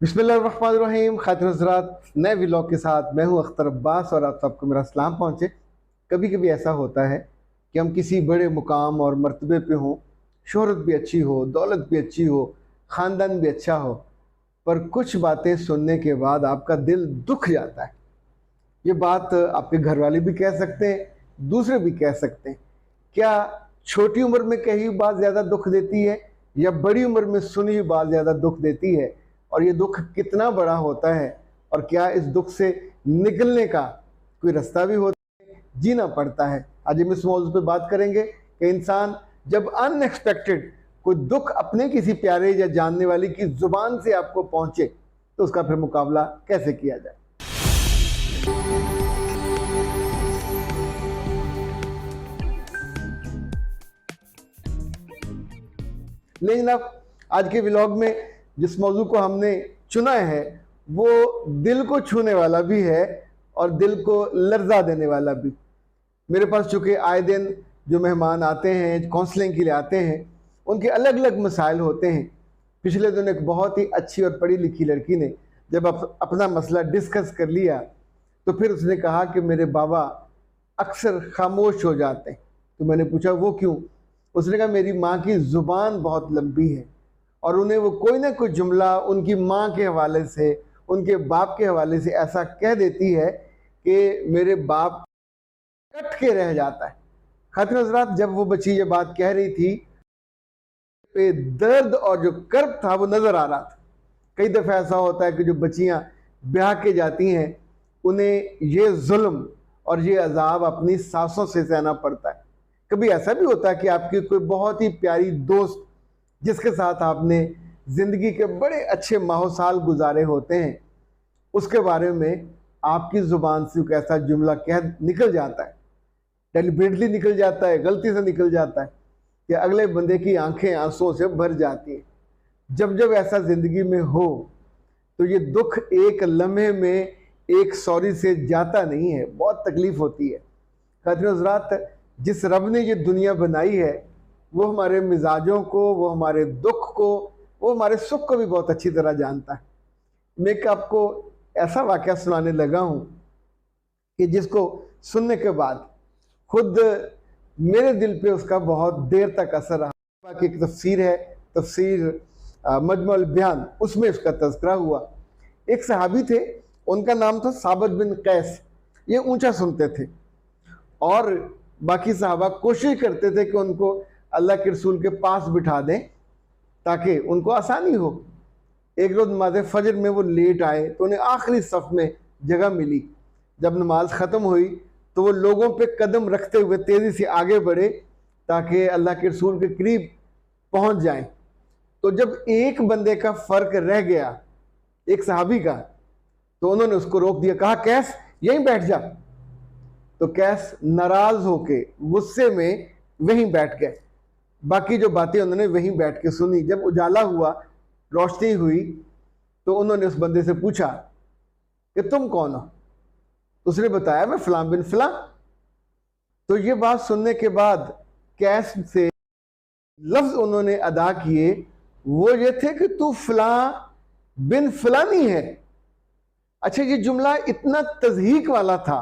बिस्मिल्लाहिर्रहमानिर्रहीम। खातिन हज़रात, नए व्लॉग के साथ मैं हूं अख्तर अब्बास और आप सबको मेरा सलाम पहुंचे। कभी कभी ऐसा होता है कि हम किसी बड़े मुकाम और मर्तबे पे हों, शोहरत भी अच्छी हो, दौलत भी अच्छी हो, ख़ानदान भी अच्छा हो, पर कुछ बातें सुनने के बाद आपका दिल दुख जाता है। ये बात आपके घर वाले भी कह सकते हैं, दूसरे भी कह सकते हैं। क्या छोटी उम्र में कही हुई बात ज़्यादा दुख देती है या बड़ी उम्र में सुनी हुई बात ज़्यादा दुख देती है? और ये दुख कितना बड़ा होता है और क्या इस दुख से निकलने का कोई रास्ता भी होता है, जीना पड़ता है? आज हम इस मौजूद पे बात करेंगे कि इंसान जब अनएक्सपेक्टेड कोई दुख अपने किसी प्यारे या जानने वाले की ज़ुबान से आपको पहुंचे तो उसका फिर मुकाबला कैसे किया जाए। लेकिन अब आज के व्लॉग में जिस मौजू को हमने चुना है वो दिल को छूने वाला भी है और दिल को लर्जा देने वाला भी। मेरे पास चूँकि आए दिन जो मेहमान आते हैं, काउंसलिंग के लिए आते हैं, उनके अलग अलग मसाइल होते हैं। पिछले दिन एक बहुत ही अच्छी और पढ़ी लिखी लड़की ने जब अपना मसला डिस्कस कर लिया तो फिर उसने कहा कि मेरे बाबा अक्सर खामोश हो जाते हैं। तो मैंने पूछा वो क्यों? उसने कहा मेरी माँ की ज़ुबान बहुत लंबी है और उन्हें वो कोई ना कोई जुमला उनकी माँ के हवाले से, उनके बाप के हवाले से ऐसा कह देती है कि मेरे बाप कट के रह जाता है। खातिन हज़रात, जब वो बच्ची ये बात कह रही थी पे दर्द और जो कर्ब था वो नज़र आ रहा था। कई दफ़ा ऐसा होता है कि जो बच्चियाँ ब्याह के जाती हैं उन्हें ये जुल्म और ये अजाब अपनी सासों से सहना पड़ता है। कभी ऐसा भी होता है कि आपकी कोई बहुत ही प्यारी दोस्त जिसके साथ आपने ज़िंदगी के बड़े अच्छे माहौसाल गुजारे होते हैं, उसके बारे में आपकी ज़ुबान से एक ऐसा जुमला कह निकल जाता है, डेलिबरेटली निकल जाता है, गलती से निकल जाता है कि अगले बंदे की आंखें आंसुओं से भर जाती हैं। जब जब ऐसा ज़िंदगी में हो तो ये दुख एक लम्हे में एक सॉरी से जाता नहीं है, बहुत तकलीफ़ होती है। खातिन हज़रात, जिस रब ने ये दुनिया बनाई है वो हमारे मिजाजों को, वो हमारे दुख को, वो हमारे सुख को भी बहुत अच्छी तरह जानता है। मैं एक आपको ऐसा वाक़या सुनाने लगा हूँ कि जिसको सुनने के बाद खुद मेरे दिल पे उसका बहुत देर तक असर रहा। कि एक तफसीर है, तफसीर मजमुअल बयान, उसमें उसका तज़किरा हुआ। एक सहाबी थे, उनका नाम था साबित बिन कैस। ये ऊंचा सुनते थे और बाकी सहाबा कोशिश करते थे कि उनको अल्लाह के रसूल के पास बिठा दें ताकि उनको आसानी हो। एक रोज़ नमाज फजर में वो लेट आए तो उन्हें आखिरी सफ़ में जगह मिली। जब नमाज ख़त्म हुई तो वो लोगों पे कदम रखते हुए तेज़ी से आगे बढ़े ताकि अल्लाह के रसूल के करीब पहुंच जाएं। तो जब एक बंदे का फ़र्क रह गया, एक सहाबी का, तो उन्होंने उसको रोक दिया, कहा कैस यहीं बैठ जा। तो कैस नाराज़ होके गुस्से में वहीं बैठ गए। बाकी जो बातें उन्होंने वहीं बैठ के सुनी। जब उजाला हुआ, रोशनी हुई, तो उन्होंने उस बंदे से पूछा कि तुम कौन हो? उसने बताया मैं फलां बिन फलां। तो ये बात सुनने के बाद कैस से लफ्ज़ उन्होंने अदा किए, वो ये थे कि तू फलां बिन फलानी है। अच्छा, ये जुमला इतना तज़हीक वाला था,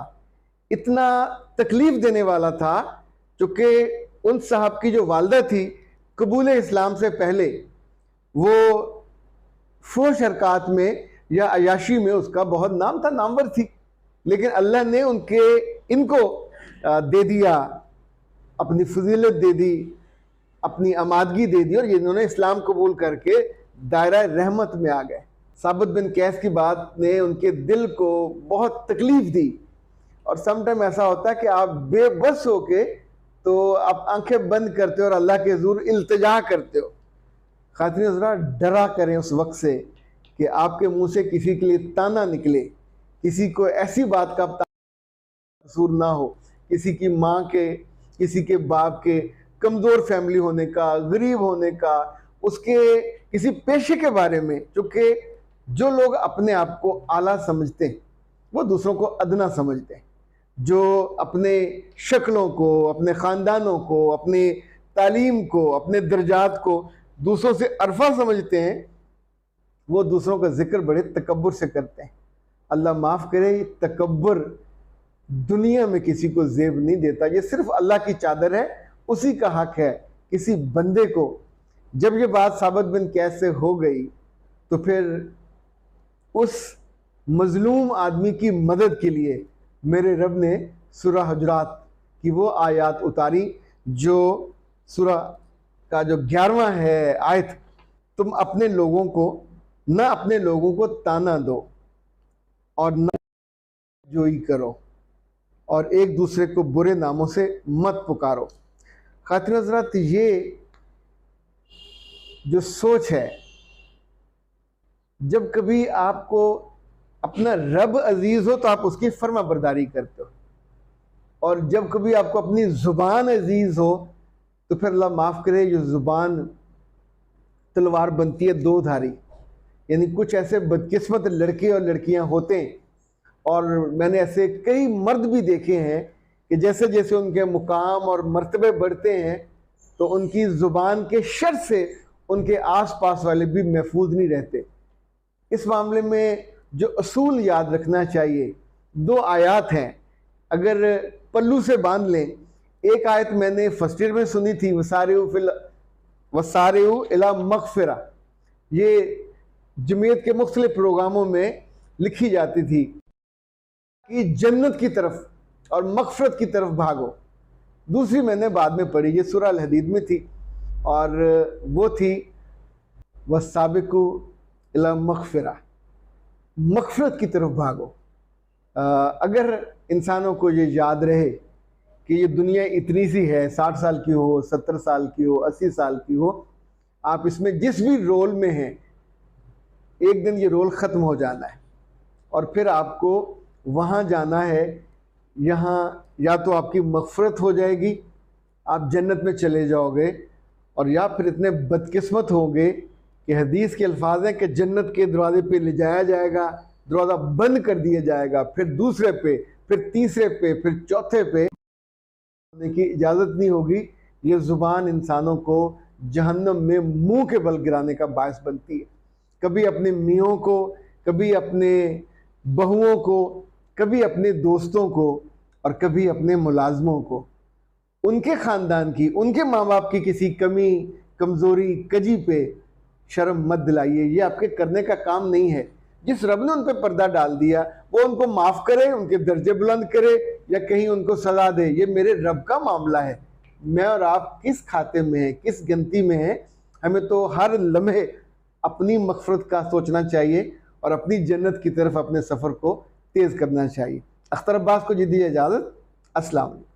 इतना तकलीफ़ देने वाला था, चूँकि उन साहब की जो वालदा थी, कबूल इस्लाम से पहले वो फोश हरकात में या अयाशी में उसका बहुत नाम था, नामवर थी। लेकिन अल्लाह ने इनको दे दिया, अपनी फजीलत दे दी, अपनी आमादगी दे दी और इन्होंने इस्लाम कबूल करके दायरा रहमत में आ गए। साबित बिन कैस की बात ने उनके दिल को बहुत तकलीफ़ दी। और समटाइम ऐसा होता है कि आप बेबस होके तो आप आंखें बंद करते हो और अल्लाह के हुज़ूर इल्तिजा करते हो। खातिन हज़रात, डरा करें उस वक्त से कि आपके मुंह से किसी के लिए ताना निकले, किसी को ऐसी बात का कसूर ना हो, किसी की माँ के, किसी के बाप के कमज़ोर फैमिली होने का, गरीब होने का, उसके किसी पेशे के बारे में। चूँकि जो लोग अपने आप को आला समझते हैं वो दूसरों को अदना समझते हैं। जो अपने शक्लों को, अपने ख़ानदानों को, अपनी तालीम को, अपने दर्जात को दूसरों से अरफा समझते हैं, वो दूसरों का जिक्र बड़े तकब्बुर से करते हैं। अल्लाह माफ़ करे, तकब्बुर दुनिया में किसी को ज़ेब नहीं देता। ये सिर्फ अल्लाह की चादर है, उसी का हक है। किसी बंदे को जब ये बात साबित बिन कैस से हो गई तो फिर उस मजलूम आदमी की मदद के लिए मेरे रब ने सूरह हुजरात की वो आयत उतारी जो सूरह का जो 11वां है आयत, तुम अपने लोगों को न अपने लोगों को ताना दो और न जोई करो और एक दूसरे को बुरे नामों से मत पुकारो। खातिन हज़रात, ये जो सोच है, जब कभी आपको अपना रब अजीज हो तो आप उसकी फर्मा बरदारी करते हो, और जब कभी आपको अपनी ज़ुबान अजीज हो तो फिर अल्लाह माफ़ करे, जो ज़ुबान तलवार बनती है दो धारी। यानी कुछ ऐसे बदकिस्मत लड़के और लड़कियां होते हैं, और मैंने ऐसे कई मर्द भी देखे हैं कि जैसे जैसे उनके मुकाम और मर्तबे बढ़ते हैं तो उनकी ज़ुबान के शर से उनके आसपास वाले भी महफूज नहीं रहते। इस मामले में जो असूल याद रखना चाहिए, दो आयत हैं, अगर पल्लू से बांध लें। एक आयत मैंने फर्स्ट ईयर में सुनी थी, वसारिउ इला मगफिरा, ये जमीयत के मुख्तलिफ प्रोग्रामों में लिखी जाती थी कि जन्नत की तरफ और मगफरत की तरफ भागो। दूसरी मैंने बाद में पढ़ी, ये सूरह अल हदीद में थी, और वो थी वसाबिकु इला मगफिरा, मगफरत की तरफ भागो। अगर इंसानों को ये याद रहे कि ये दुनिया इतनी सी है, 60 साल की हो, 70 साल की हो, 80 साल की हो, आप इसमें जिस भी रोल में हैं, एक दिन ये रोल ख़त्म हो जाना है और फिर आपको वहाँ जाना है। यहाँ या तो आपकी मग़फ़िरत हो जाएगी, आप जन्नत में चले जाओगे, और या फिर इतने बदकिस्मत होंगे कि हदीस के अल्फाज हैं कि जन्नत के दरवाजे पे ले जाया जाएगा, दरवाज़ा बंद कर दिया जाएगा, फिर दूसरे पे, फिर तीसरे पे, फिर चौथे पे होने की इजाज़त नहीं होगी। ये ज़ुबान इंसानों को जहन्नम में मुंह के बल गिराने का बायस बनती है। कभी अपने मियों को, कभी अपने बहुओं को, कभी अपने दोस्तों को, और कभी अपने मुलाजमों को, उनके ख़ानदान की, उनके माँ बाप की किसी कमी, कमज़ोरी, कजी पे शर्म मत दिलाइए। ये आपके करने का काम नहीं है। जिस रब ने उन पर पर्दा डाल दिया वो उनको माफ़ करे, उनके दर्जे बुलंद करे, या कहीं उनको सज़ा दे, ये मेरे रब का मामला है। मैं और आप किस खाते में हैं, किस गिनती में हैं, हमें तो हर लम्हे अपनी मग़फ़िरत का सोचना चाहिए और अपनी जन्नत की तरफ अपने सफ़र को तेज़ करना चाहिए। अख्तर अब्बास को जी दीजिए इजाज़त। अस्सलाम वालेकुम।